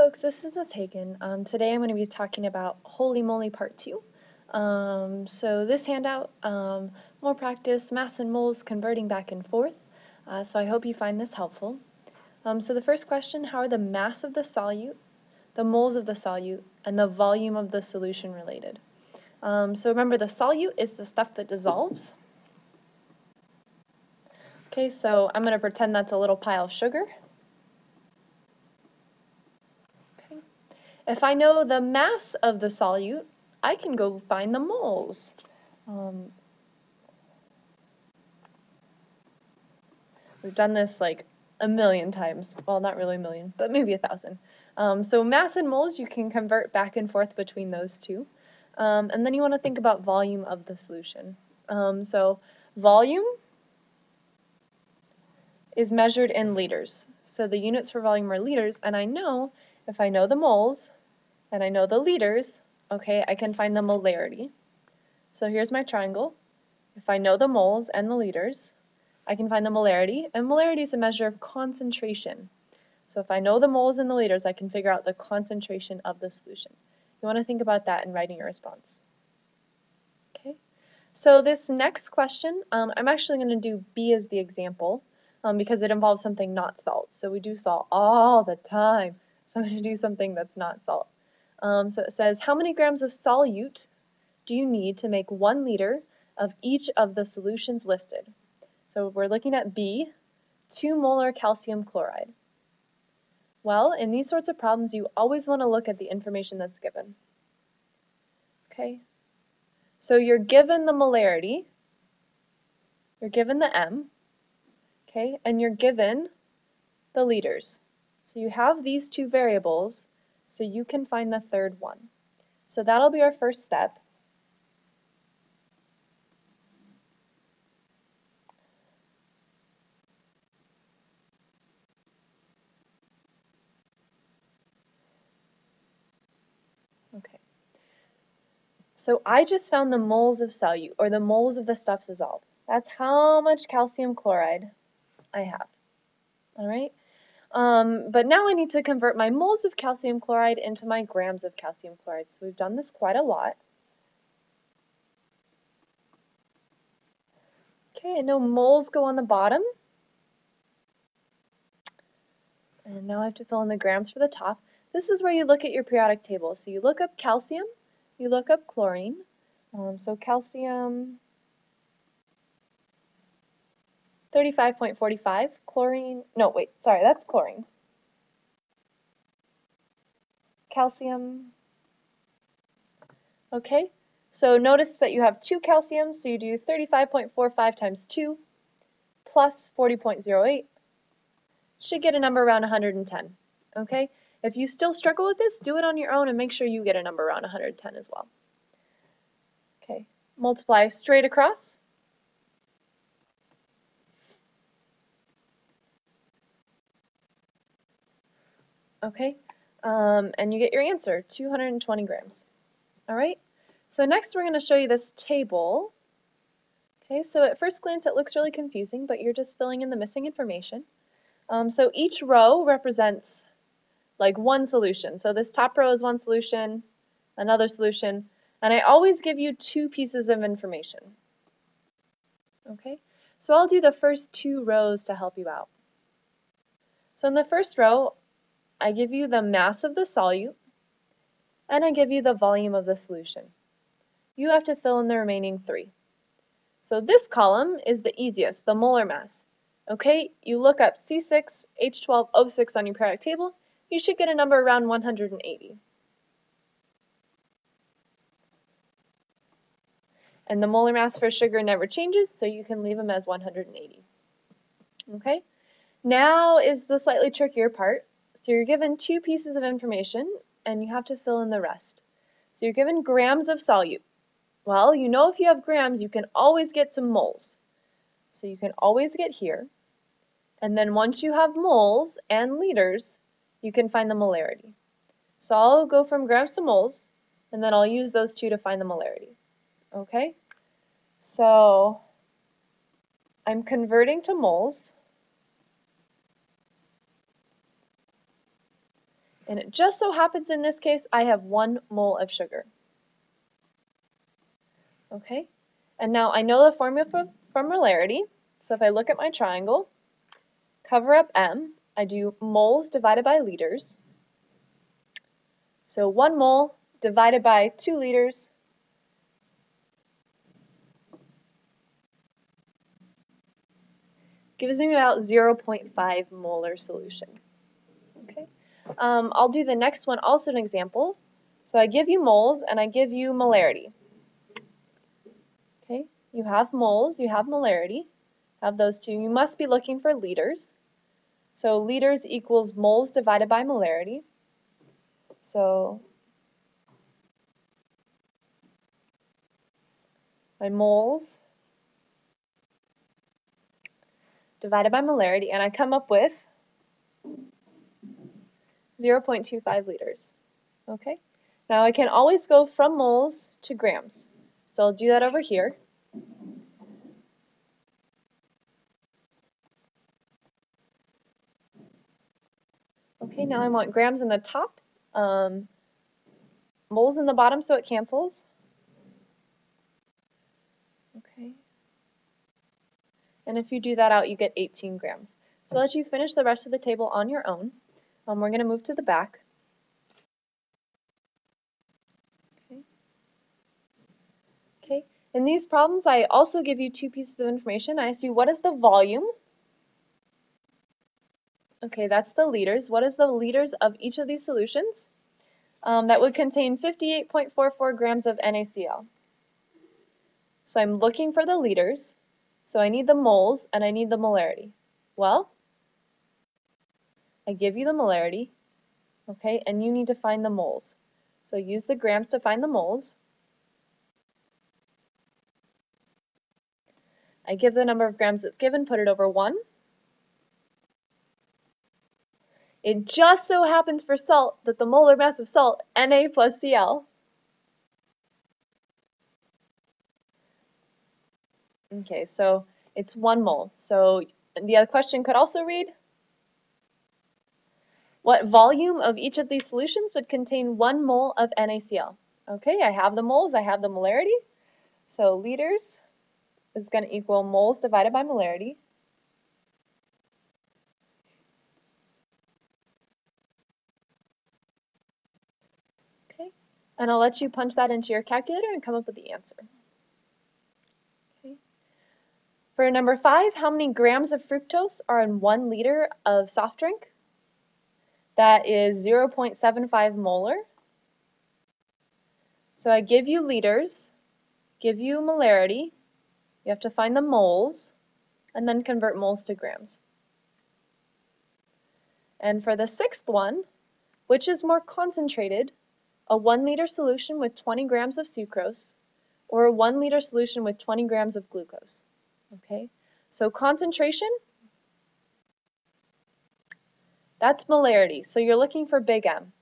folks, this is Ms. Hagen. Today I'm going to be talking about Holey Moley Part 2. So this handout, more practice, mass and moles converting back and forth. So I hope you find this helpful. So the first question, how are the mass of the solute, the moles of the solute, and the volume of the solution related? So remember, the solute is the stuff that dissolves. Okay, so I'm going to pretend that's a little pile of sugar. If I know the mass of the solute, I can go find the moles. We've done this like a million times. Well, not really a million, but maybe 1,000. So mass and moles, you can convert back and forth between those two. And then you want to think about volume of the solution. So volume is measured in liters. So the units for volume are liters, and I know if I know the moles and I know the liters, okay, I can find the molarity. So here's my triangle. If I know the moles and the liters, I can find the molarity, and molarity is a measure of concentration. So if I know the moles and the liters, I can figure out the concentration of the solution. You want to think about that in writing your response. Okay. So this next question, I'm actually going to do B as the example because it involves something not salt. So we do salt all the time. So I'm going to do something that's not salt. So it says, how many grams of solute do you need to make 1 liter of each of the solutions listed? So we're looking at B, 2 molar calcium chloride. Well, in these sorts of problems, you always want to look at the information that's given. Okay? So you're given the molarity, you're given the M, okay, and you're given the liters. So you have these two variables, so you can find the third one. So that'll be our first step. Okay. So I just found the moles of solute, or the moles of the stuff dissolved. That's how much calcium chloride I have. All right. But now I need to convert my moles of calcium chloride into my grams of calcium chloride. So we've done this quite a lot. Okay, I know moles go on the bottom. And now I have to fill in the grams for the top. This is where you look at your periodic table. So you look up calcium, you look up chlorine. So calcium, 35.45. Chlorine, no, wait, sorry, that's chlorine. Calcium, okay. So notice that you have 2 calciums, so you do 35.45 times 2 plus 40.08. Should get a number around 110, okay? If you still struggle with this, do it on your own and make sure you get a number around 110 as well. Okay, multiply straight across. Okay, and you get your answer, 220 grams. All right, so next we're going to show you this table. Okay, so at first glance it looks really confusing, but you're just filling in the missing information. So each row represents like one solution. So this top row is one solution, another solution, and I always give you 2 pieces of information. Okay, so I'll do the first 2 rows to help you out. So in the first row, I give you the mass of the solute, and I give you the volume of the solution. You have to fill in the remaining 3. So this column is the easiest, the molar mass. Okay, you look up C6H12O6 on your periodic table, you should get a number around 180. And the molar mass for sugar never changes, so you can leave them as 180. Okay, now is the slightly trickier part. So you're given 2 pieces of information, and you have to fill in the rest. So you're given grams of solute. Well, you know if you have grams, you can always get to moles. So you can always get here. And then once you have moles and liters, you can find the molarity. So I'll go from grams to moles, and then I'll use those 2 to find the molarity. Okay? So I'm converting to moles. And it just so happens in this case I have 1 mole of sugar. Okay, and now I know the formula for molarity. So if I look at my triangle, cover up M, I do moles divided by liters. So 1 mole divided by 2 liters gives me about 0.5 molar solution. Okay, I'll do the next one also an example. So I give you moles and I give you molarity. Okay, you have moles, you have molarity, have those two. You must be looking for liters. So liters equals moles divided by molarity. So my moles divided by molarity, and I come up with 0.25 liters. Okay, now I can always go from moles to grams. So I'll do that over here. Okay, now I want grams in the top, moles in the bottom so it cancels. Okay, and if you do that out, you get 18 grams. So I'll let you finish the rest of the table on your own. We're going to move to the back. Okay, in these problems, I also give you 2 pieces of information. I ask you, what is the volume? Okay, that's the liters. What is the liters of each of these solutions? That would contain 58.44 grams of NaCl. So I'm looking for the liters. So I need the moles and I need the molarity. Well, I give you the molarity, okay, and you need to find the moles. So use the grams to find the moles. I give the number of grams that's given, put it over 1. It just so happens for salt that the molar mass of salt, Na plus Cl. Okay, so it's 1 mole. So the other question could also read, what volume of each of these solutions would contain 1 mole of NaCl? Okay, I have the moles, I have the molarity. So liters is going to equal moles divided by molarity. Okay, and I'll let you punch that into your calculator and come up with the answer. Okay. For number 5, how many grams of fructose are in 1 liter of soft drink? That is 0.75 molar. So I give you liters, give you molarity, you have to find the moles, and then convert moles to grams. And for the 6th one, which is more concentrated, a 1 liter solution with 20 grams of sucrose, or a 1 liter solution with 20 grams of glucose? Okay, so concentration, that's molarity, so you're looking for big M.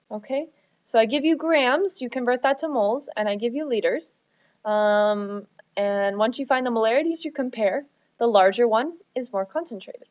Okay, so I give you grams, you convert that to moles, and I give you liters. And once you find the molarities, you compare. The larger one is more concentrated.